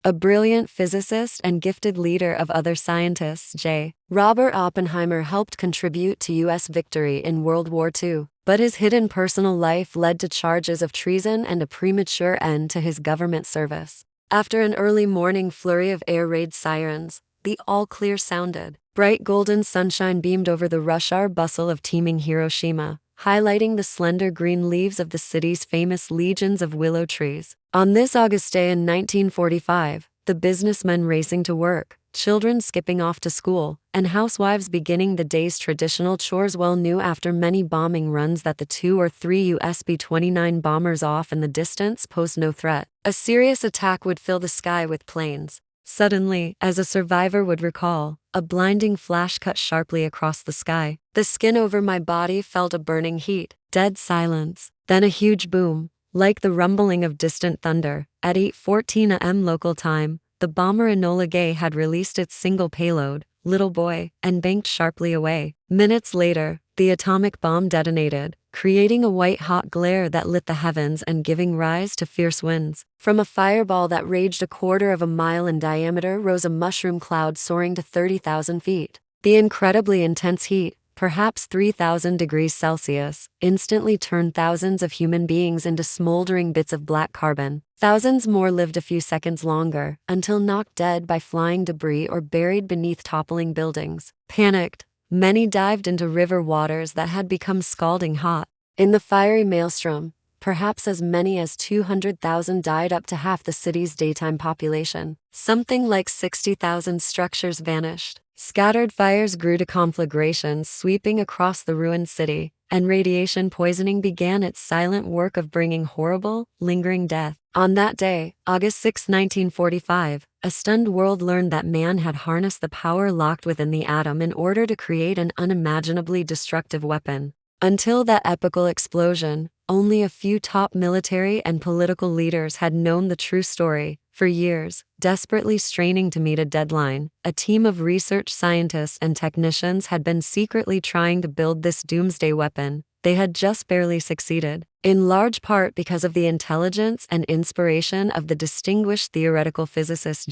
a brilliant physicist and gifted leader of other scientists. Robert Oppenheimer helped contribute to U.S. victory in World War II, but his hidden personal life led to charges of treason and a premature end to his government service. After an early morning flurry of air raid sirens, the all-clear sounded. Bright golden sunshine beamed over the rush-hour bustle of teeming Hiroshima, highlighting the slender green leaves of the city's famous legions of willow trees. On this August day in 1945, the businessmen racing to work, children skipping off to school, and housewives beginning the day's traditional chores well knew after many bombing runs that the 2 or 3 US B-29 bombers off in the distance posed no threat. A serious attack would fill the sky with planes. Suddenly, as a survivor would recall, a blinding flash cut sharply across the sky. The skin over my body felt a burning heat. Dead silence. Then a huge boom, like the rumbling of distant thunder. At 8:14 a.m. local time, the bomber Enola Gay had released its single payload, Little Boy, and banked sharply away. Minutes later, the atomic bomb detonated, creating a white-hot glare that lit the heavens and giving rise to fierce winds. From a fireball that raged a quarter of a mile in diameter rose a mushroom cloud soaring to 30,000 feet. The incredibly intense heat, perhaps 3,000 degrees Celsius, instantly turned thousands of human beings into smoldering bits of black carbon. Thousands more lived a few seconds longer, until knocked dead by flying debris or buried beneath toppling buildings. Panicked, many dived into river waters that had become scalding hot. In the fiery maelstrom, perhaps as many as 200,000 died, up to half the city's daytime population. Something like 60,000 structures vanished. Scattered fires grew to conflagrations sweeping across the ruined city, and radiation poisoning began its silent work of bringing horrible, lingering death. On that day, August 6, 1945, a stunned world learned that man had harnessed the power locked within the atom in order to create an unimaginably destructive weapon. Until that epical explosion, only a few top military and political leaders had known the true story. For years, desperately straining to meet a deadline, a team of research scientists and technicians had been secretly trying to build this doomsday weapon. They had just barely succeeded, in large part because of the intelligence and inspiration of the distinguished theoretical physicist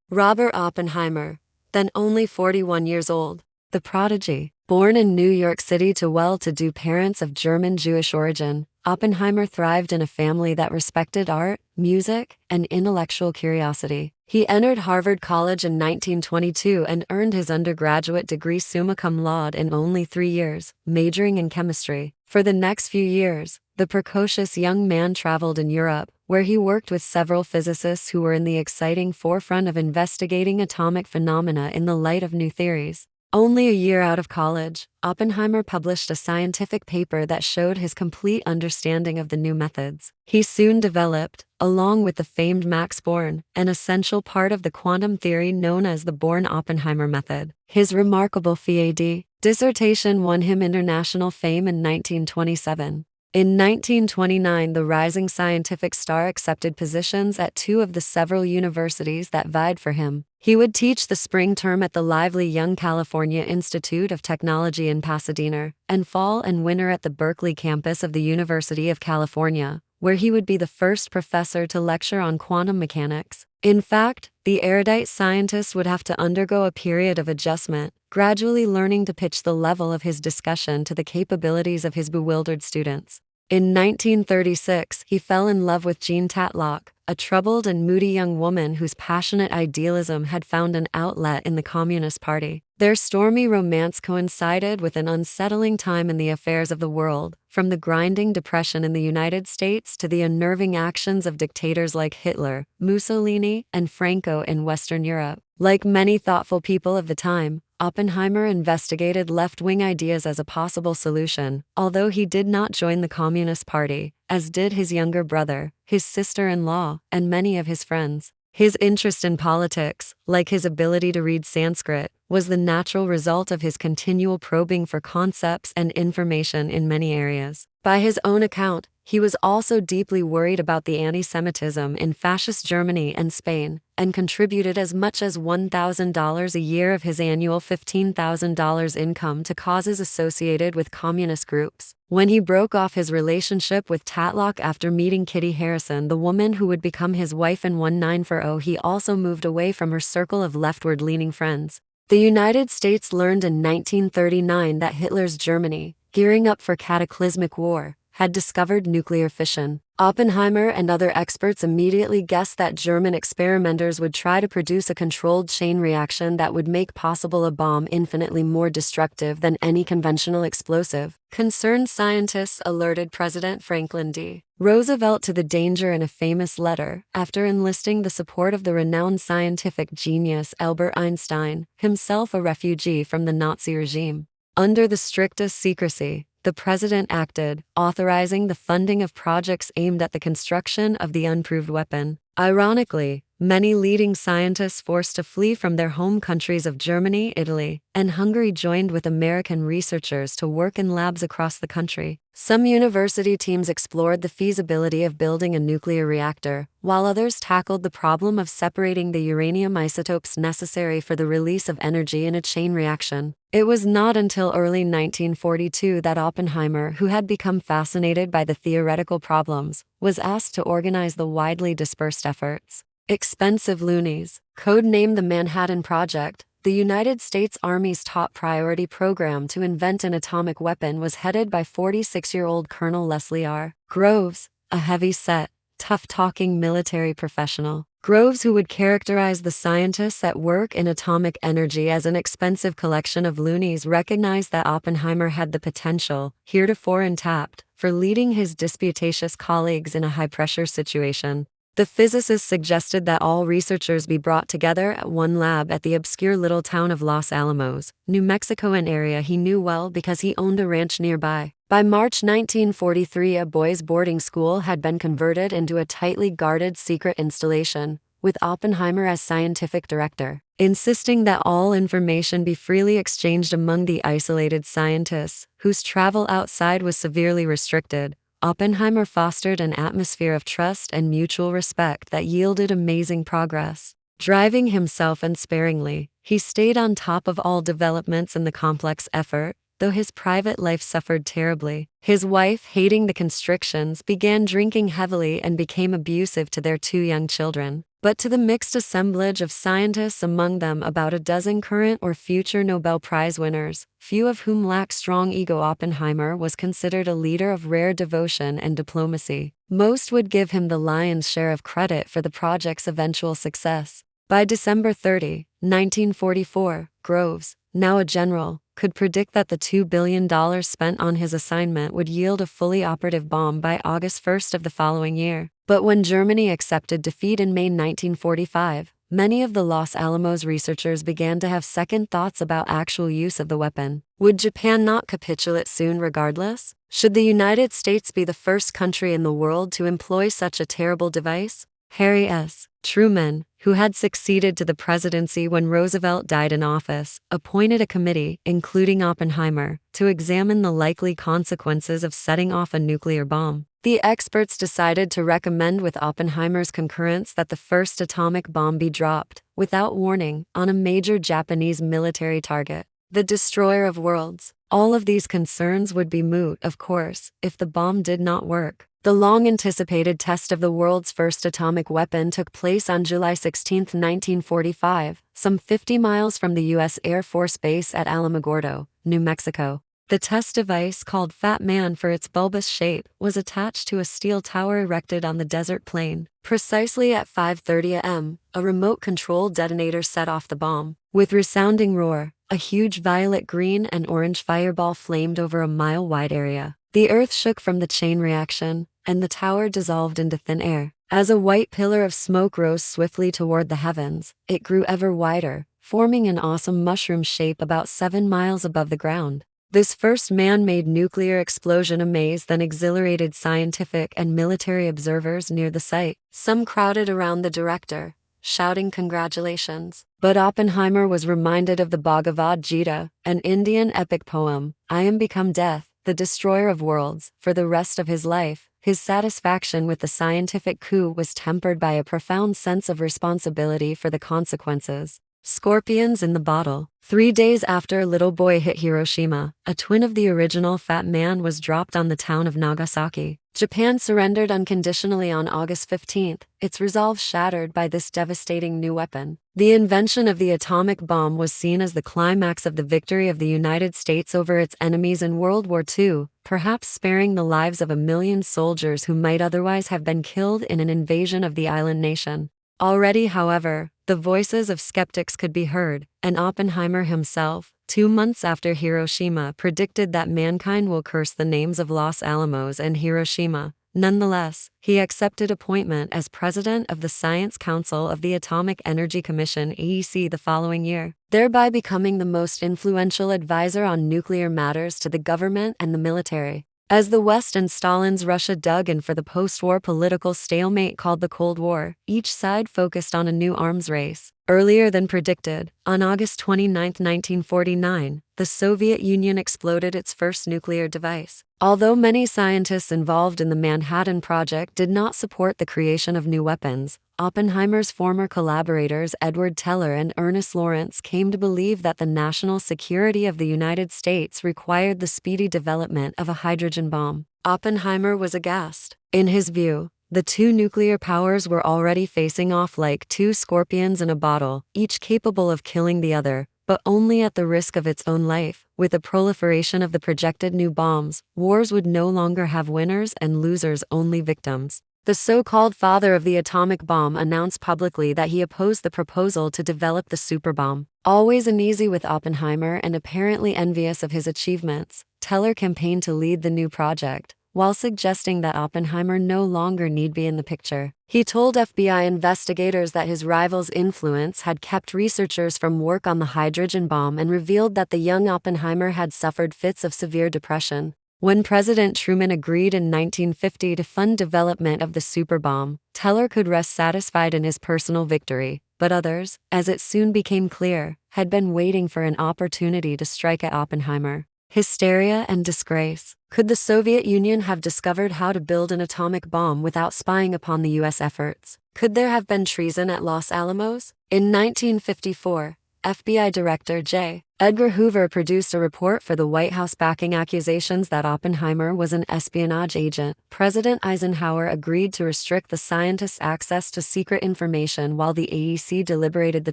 Robert Oppenheimer, then only 41 years old. The prodigy, born in New York City to well-to-do parents of German-Jewish origin, Oppenheimer thrived in a family that respected art, music, and intellectual curiosity. He entered Harvard College in 1922 and earned his undergraduate degree summa cum laude in only 3 years, majoring in chemistry. For the next few years, the precocious young man traveled in Europe, where he worked with several physicists who were in the exciting forefront of investigating atomic phenomena in the light of new theories. Only a year out of college, Oppenheimer published a scientific paper that showed his complete understanding of the new methods. He soon developed, along with the famed Max Born, an essential part of the quantum theory known as the Born-Oppenheimer method. His remarkable PhD dissertation won him international fame in 1927. In 1929, the rising scientific star accepted positions at 2 of the several universities that vied for him. He would teach the spring term at the lively young California Institute of Technology in Pasadena, and fall and winter at the Berkeley campus of the University of California, where he would be the first professor to lecture on quantum mechanics. In fact, the erudite scientist would have to undergo a period of adjustment, gradually learning to pitch the level of his discussion to the capabilities of his bewildered students. In 1936, he fell in love with Jean Tatlock, a troubled and moody young woman whose passionate idealism had found an outlet in the Communist Party. Their stormy romance coincided with an unsettling time in the affairs of the world, from the grinding depression in the United States to the unnerving actions of dictators like Hitler, Mussolini, and Franco in Western Europe. Like many thoughtful people of the time, Oppenheimer investigated left-wing ideas as a possible solution, although he did not join the Communist Party, as did his younger brother, his sister-in-law, and many of his friends. His interest in politics, like his ability to read Sanskrit, was the natural result of his continual probing for concepts and information in many areas. By his own account, he was also deeply worried about the anti-Semitism in fascist Germany and Spain, and contributed as much as $1,000 a year of his annual $15,000 income to causes associated with communist groups. When he broke off his relationship with Tatlock after meeting Kitty Harrison, the woman who would become his wife in 1940, he also moved away from her circle of leftward-leaning friends. The United States learned in 1939 that Hitler's Germany, gearing up for cataclysmic war, had discovered nuclear fission. Oppenheimer and other experts immediately guessed that German experimenters would try to produce a controlled chain reaction that would make possible a bomb infinitely more destructive than any conventional explosive. Concerned scientists alerted President Franklin D. Roosevelt to the danger in a famous letter, after enlisting the support of the renowned scientific genius Albert Einstein, himself a refugee from the Nazi regime. Under the strictest secrecy, the president acted, authorizing the funding of projects aimed at the construction of the unproved weapon. Ironically, many leading scientists forced to flee from their home countries of Germany, Italy, and Hungary joined with American researchers to work in labs across the country. Some university teams explored the feasibility of building a nuclear reactor, while others tackled the problem of separating the uranium isotopes necessary for the release of energy in a chain reaction. It was not until early 1942 that Oppenheimer, who had become fascinated by the theoretical problems, was asked to organize the widely dispersed efforts. Expensive loonies, codenamed the Manhattan Project, the United States Army's top priority program to invent an atomic weapon, was headed by 46-year-old Colonel Leslie R. Groves, a heavy-set, tough-talking military professional. Groves, who would characterize the scientists at work in atomic energy as an expensive collection of loonies, recognized that Oppenheimer had the potential, heretofore untapped, for leading his disputatious colleagues in a high-pressure situation. The physicist suggested that all researchers be brought together at one lab at the obscure little town of Los Alamos, New Mexico, an area he knew well because he owned a ranch nearby. By March 1943, a boys' boarding school had been converted into a tightly guarded secret installation, with Oppenheimer as scientific director. Insisting that all information be freely exchanged among the isolated scientists, whose travel outside was severely restricted, Oppenheimer fostered an atmosphere of trust and mutual respect that yielded amazing progress. Driving himself unsparingly, he stayed on top of all developments in the complex effort, though his private life suffered terribly. His wife, hating the constrictions, began drinking heavily and became abusive to their 2 young children. But to the mixed assemblage of scientists, among them about a dozen current or future Nobel Prize winners, few of whom lacked strong ego, Oppenheimer was considered a leader of rare devotion and diplomacy. Most would give him the lion's share of credit for the project's eventual success. By December 30, 1944, Groves, now a general, could predict that the $2 billion spent on his assignment would yield a fully operative bomb by August 1 of the following year. But when Germany accepted defeat in May 1945, many of the Los Alamos researchers began to have second thoughts about actual use of the weapon. Would Japan not capitulate soon regardless? Should the United States be the first country in the world to employ such a terrible device? Harry S. Truman, who had succeeded to the presidency when Roosevelt died in office, appointed a committee, including Oppenheimer, to examine the likely consequences of setting off a nuclear bomb. The experts decided to recommend, with Oppenheimer's concurrence, that the first atomic bomb be dropped, without warning, on a major Japanese military target, the destroyer of worlds. All of these concerns would be moot, of course, if the bomb did not work. The long-anticipated test of the world's first atomic weapon took place on July 16, 1945, some 50 miles from the U.S. Air Force Base at Alamogordo, New Mexico. The test device, called Fat Man for its bulbous shape, was attached to a steel tower erected on the desert plain. Precisely at 5:30 a.m., a remote-control detonator set off the bomb. With resounding roar, a huge violet, green, and orange fireball flamed over a mile-wide area. The earth shook from the chain reaction, and the tower dissolved into thin air. As a white pillar of smoke rose swiftly toward the heavens, it grew ever wider, forming an awesome mushroom shape about 7 miles above the ground. This first man-made nuclear explosion amazed and exhilarated scientific and military observers near the site. Some crowded around the director, shouting congratulations. But Oppenheimer was reminded of the Bhagavad Gita, an Indian epic poem, "I am become death, the destroyer of worlds." For the rest of his life, his satisfaction with the scientific coup was tempered by a profound sense of responsibility for the consequences. Scorpions in the bottle. 3 days after Little Boy hit Hiroshima, a twin of the original Fat Man was dropped on the town of Nagasaki. Japan surrendered unconditionally on August 15, its resolve shattered by this devastating new weapon. The invention of the atomic bomb was seen as the climax of the victory of the United States over its enemies in World War II, perhaps sparing the lives of 1 million soldiers who might otherwise have been killed in an invasion of the island nation. Already, however, the voices of skeptics could be heard, and Oppenheimer himself, 2 months after Hiroshima, predicted that mankind will curse the names of Los Alamos and Hiroshima. Nonetheless, he accepted appointment as president of the Science Council of the Atomic Energy Commission (AEC) the following year, thereby becoming the most influential advisor on nuclear matters to the government and the military. As the West and Stalin's Russia dug in for the post-war political stalemate called the Cold War, each side focused on a new arms race. Earlier than predicted, on August 29, 1949, the Soviet Union exploded its first nuclear device. Although many scientists involved in the Manhattan Project did not support the creation of new weapons, Oppenheimer's former collaborators Edward Teller and Ernest Lawrence came to believe that the national security of the United States required the speedy development of a hydrogen bomb. Oppenheimer was aghast. In his view, the two nuclear powers were already facing off like two scorpions in a bottle, each capable of killing the other, but only at the risk of its own life. With the proliferation of the projected new bombs, wars would no longer have winners and losers, only victims. The so-called father of the atomic bomb announced publicly that he opposed the proposal to develop the superbomb. Always uneasy with Oppenheimer and apparently envious of his achievements, Teller campaigned to lead the new project, while suggesting that Oppenheimer no longer need be in the picture. He told FBI investigators that his rival's influence had kept researchers from work on the hydrogen bomb and revealed that the young Oppenheimer had suffered fits of severe depression. When President Truman agreed in 1950 to fund development of the superbomb, Teller could rest satisfied in his personal victory, but others, as it soon became clear, had been waiting for an opportunity to strike at Oppenheimer. Hysteria and disgrace. Could the Soviet Union have discovered how to build an atomic bomb without spying upon the U.S. efforts? Could there have been treason at Los Alamos? In 1954, FBI Director J. Edgar Hoover produced a report for the White House backing accusations that Oppenheimer was an espionage agent. President Eisenhower agreed to restrict the scientist's access to secret information while the AEC deliberated the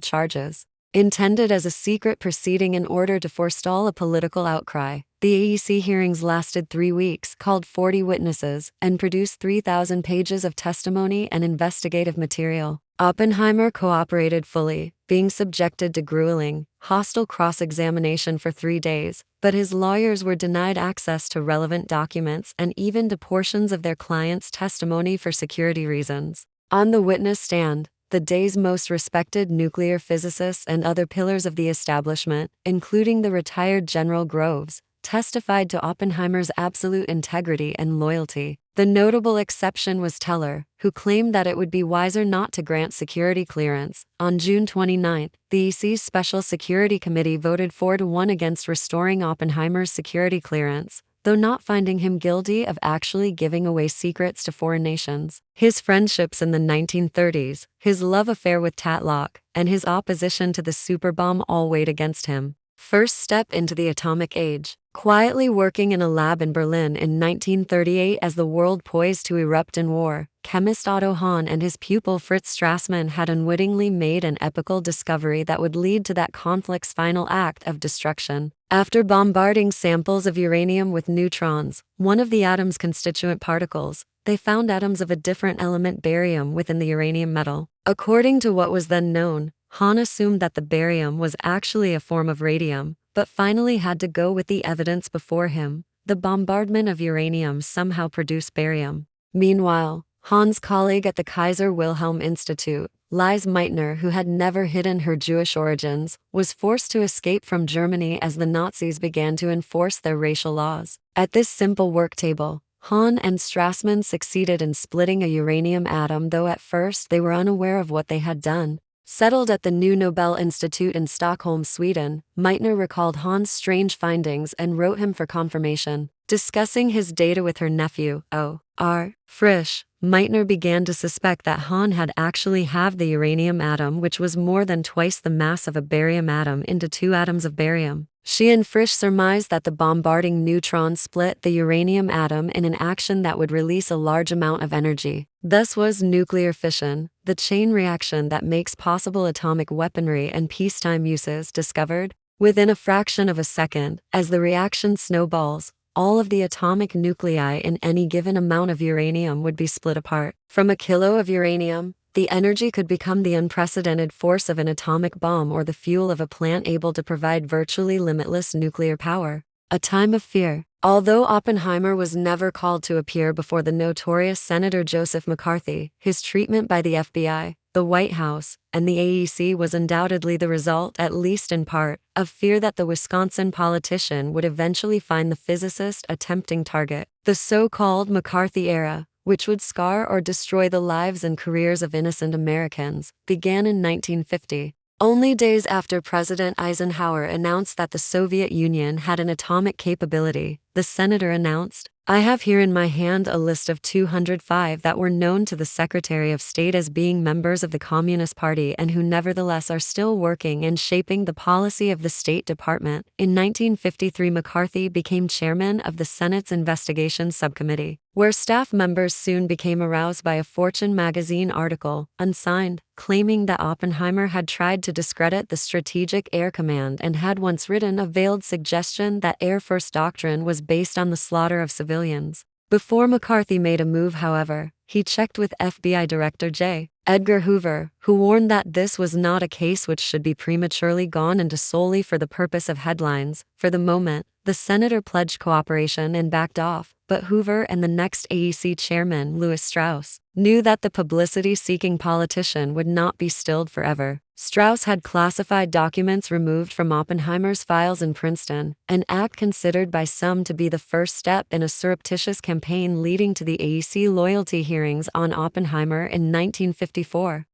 charges. Intended as a secret proceeding in order to forestall a political outcry, the AEC hearings lasted 3 weeks, called 40 witnesses, and produced 3,000 pages of testimony and investigative material. Oppenheimer cooperated fully, being subjected to grueling, hostile cross-examination for 3 days, but his lawyers were denied access to relevant documents and even to portions of their client's testimony for security reasons. On the witness stand, the day's most respected nuclear physicists and other pillars of the establishment, including the retired General Groves, testified to Oppenheimer's absolute integrity and loyalty. The notable exception was Teller, who claimed that it would be wiser not to grant security clearance. On June 29, the EC's Special Security Committee voted 4-1 against restoring Oppenheimer's security clearance, though not finding him guilty of actually giving away secrets to foreign nations. His friendships in the 1930s, his love affair with Tatlock, and his opposition to the superbomb all weighed against him. First step into the atomic age. Quietly working in a lab in Berlin in 1938 as the world poised to erupt in war, chemist Otto Hahn and his pupil Fritz Strassmann had unwittingly made an epical discovery that would lead to that conflict's final act of destruction. After bombarding samples of uranium with neutrons, one of the atom's constituent particles, they found atoms of a different element, barium, within the uranium metal. According to what was then known, Hahn assumed that the barium was actually a form of radium, but finally had to go with the evidence before him. The bombardment of uranium somehow produced barium. Meanwhile, Hahn's colleague at the Kaiser Wilhelm Institute, Lise Meitner, who had never hidden her Jewish origins, was forced to escape from Germany as the Nazis began to enforce their racial laws. At this simple work table, Hahn and Strassmann succeeded in splitting a uranium atom, though at first they were unaware of what they had done. Settled at the new Nobel Institute in Stockholm, Sweden, Meitner recalled Hahn's strange findings and wrote him for confirmation. Discussing his data with her nephew, O.R. Frisch, Meitner began to suspect that Hahn had actually halved the uranium atom, which was more than twice the mass of a barium atom, into 2 atoms of barium. She and Frisch surmised that the bombarding neutron split the uranium atom in an action that would release a large amount of energy. Thus was nuclear fission, the chain reaction that makes possible atomic weaponry and peacetime uses, discovered. Within a fraction of a second, as the reaction snowballs, all of the atomic nuclei in any given amount of uranium would be split apart. From a kilo of uranium, the energy could become the unprecedented force of an atomic bomb or the fuel of a plant able to provide virtually limitless nuclear power. A time of fear. Although Oppenheimer was never called to appear before the notorious Senator Joseph McCarthy, his treatment by the FBI, the White House, and the AEC was undoubtedly the result, at least in part, of fear that the Wisconsin politician would eventually find the physicist a tempting target. The so-called McCarthy era, which would scar or destroy the lives and careers of innocent Americans, began in 1950. Only days after President Eisenhower announced that the Soviet Union had an atomic capability, the senator announced, "I have here in my hand a list of 205 that were known to the Secretary of State as being members of the Communist Party and who nevertheless are still working and shaping the policy of the State Department." In 1953, McCarthy became chairman of the Senate's Investigations Subcommittee, where staff members soon became aroused by a Fortune magazine article, unsigned, claiming that Oppenheimer had tried to discredit the Strategic Air Command and had once written a veiled suggestion that Air Force doctrine was based on the slaughter of civilians. Before McCarthy made a move, however, he checked with FBI Director J. Edgar Hoover, who warned that this was not a case which should be prematurely gone into solely for the purpose of headlines. For the moment, the senator pledged cooperation and backed off, but Hoover and the next AEC chairman, Louis Strauss, knew that the publicity-seeking politician would not be stilled forever. Strauss had classified documents removed from Oppenheimer's files in Princeton, an act considered by some to be the first step in a surreptitious campaign leading to the AEC loyalty hearings on Oppenheimer in 1954.